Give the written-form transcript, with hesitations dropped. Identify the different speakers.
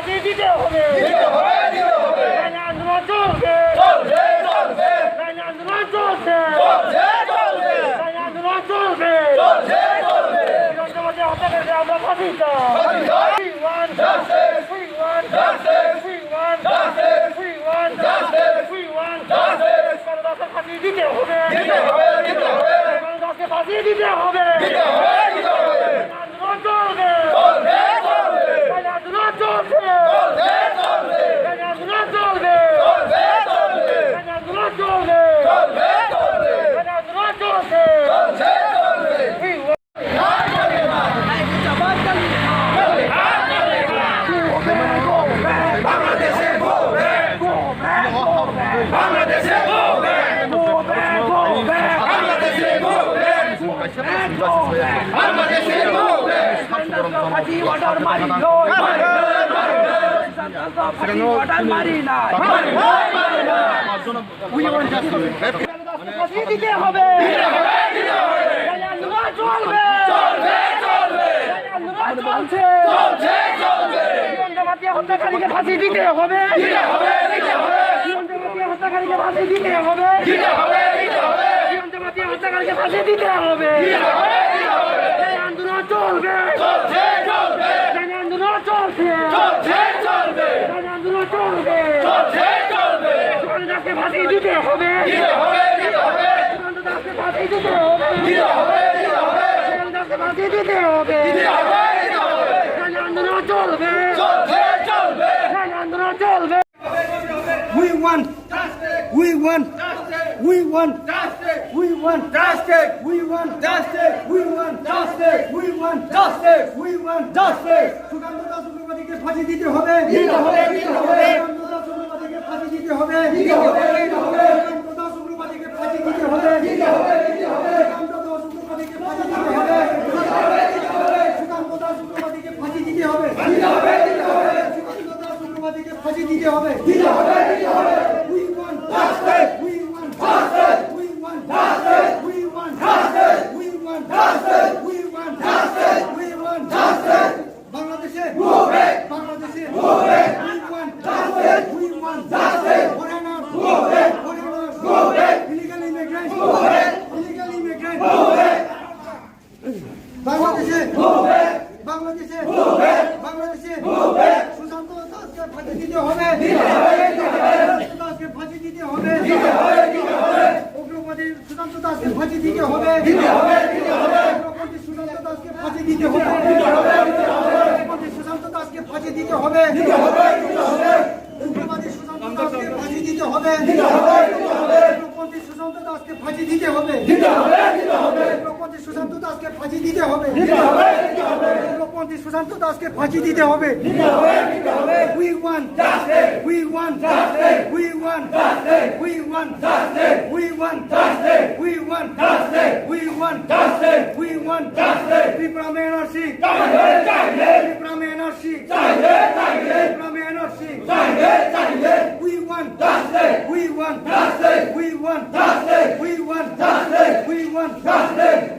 Speaker 1: ফাঁসি দিতে হবে আন্দোলন চলবে আন্দোলন চলছে আন্দোলন চলবে বিরোধী হত্যাকারীকে আমরা ফাঁসি ফাঁসি দিতে হবে ফাঁসি দিতে হবে আন্দোলন চলবে আন্দোলন চলছে আন্দোলন চলবে আন্দোলন চলবে আন্দোলন চলছে দিতে হবে হত্যাকারীকে ফাঁসি দিতে হবে হত্যাকারীকে ফাঁসি দিতে হবে হত্যাকারীকে ফাঁসি দিতে হবে আন্দোলন চলবে আন্দোলন চলছে আন্দোলন চলবে দাসকে ফাঁসি দিতে হবে দাসকে ফাঁসি দিতে হবে দাসকে ফাঁসি দিতে হবে আন্দোলন চলবে আন্দোলন চলবে
Speaker 2: We want justice. We want justice. We want justice. We want justice. We want justice. We want justice. We want justice. We want justice. Sukanta Das উগ্রবাদীকে ফাঁসি দিতে হবে। দিতে হবে। দিতে হবে। সুকান্ত দাস উগ্রবাদীকে ফাঁসি দিতে হবে। দিতে হবে। দিতে হবে। সুকান্ত দাস উগ্রবাদীকে ফাঁসি দিতে হবে। দিতে হবে। দিতে হবে। সুকান্ত দাস উগ্রবাদীকে ফাঁসি দিতে হবে। দিতে হবে। দিতে হবে। সুকান্ত দাস উগ্রবাদীকে ফাঁসি দিতে হবে। দিতে হবে। দিতে হবে। সুকান্ত দাস উগ্রবাদীকে ফাঁসি দিতে হবে। দিতে হবে। দিতে হবে। We want justice. We want justice. We want justice. We want justice. We want justice. We want justice. We want justice. Bangladesh. Move it. Bangladesh. Move it. We want justice. We want justice. Foreigners. Move it. Foreigners. Move it. Illegal immigrants. Move it. Illegal immigrants. Move it. Bangladesh. Move it. Bangladesh. Move it. Bangladesh. Move it. Sushant দাসকে ফাঁসি দিতে হবে। দিতে হবে। দিতে হবে। দাসকে ফাঁসি দিতে হবে। দিতে হবে। দিতে হবে। উগ্রবাদী সুশান্ত দাসকে ফাঁসি দিতে হবে। দিতে হবে। দিতে হবে। উগ্রবাদী সুশান্ত দাসকে ফাঁসি দিতে হবে। দিতে হবে। দিতে হবে। উগ্রবাদী সুশান্ত দাসকে ফাঁসি দিতে হবে। দিতে হবে। দিতে হবে। উগ্রবাদী সুশান্ত দাসকে ফাঁসি দিতে হবে। দিতে হবে। দিতে হবে। উগ্রবাদী সুশান্ত দাসকে ফাঁসি দিতে হবে। দিতে হবে। দিতে হবে। উগ্রবাদী সুশান্ত দাসকে ফাঁসি দিতে হবে। দিতে হবে। দিতে হবে। উগ্রবাদী সুশান্ত দাসকে ফাঁসি দিতে হবে। দিতে হবে। দিতে হবে। We want justice. We want justice. We want justice. We want justice. We want justice. We want justice. We want justice. We want justice. Viprame NRC. Chahiye. Chahiye. Viprame NRC. Chahiye. Chahiye. Viprame NRC. Chahiye. Chahiye. We want justice. We want justice. We want justice. We want justice. We want justice.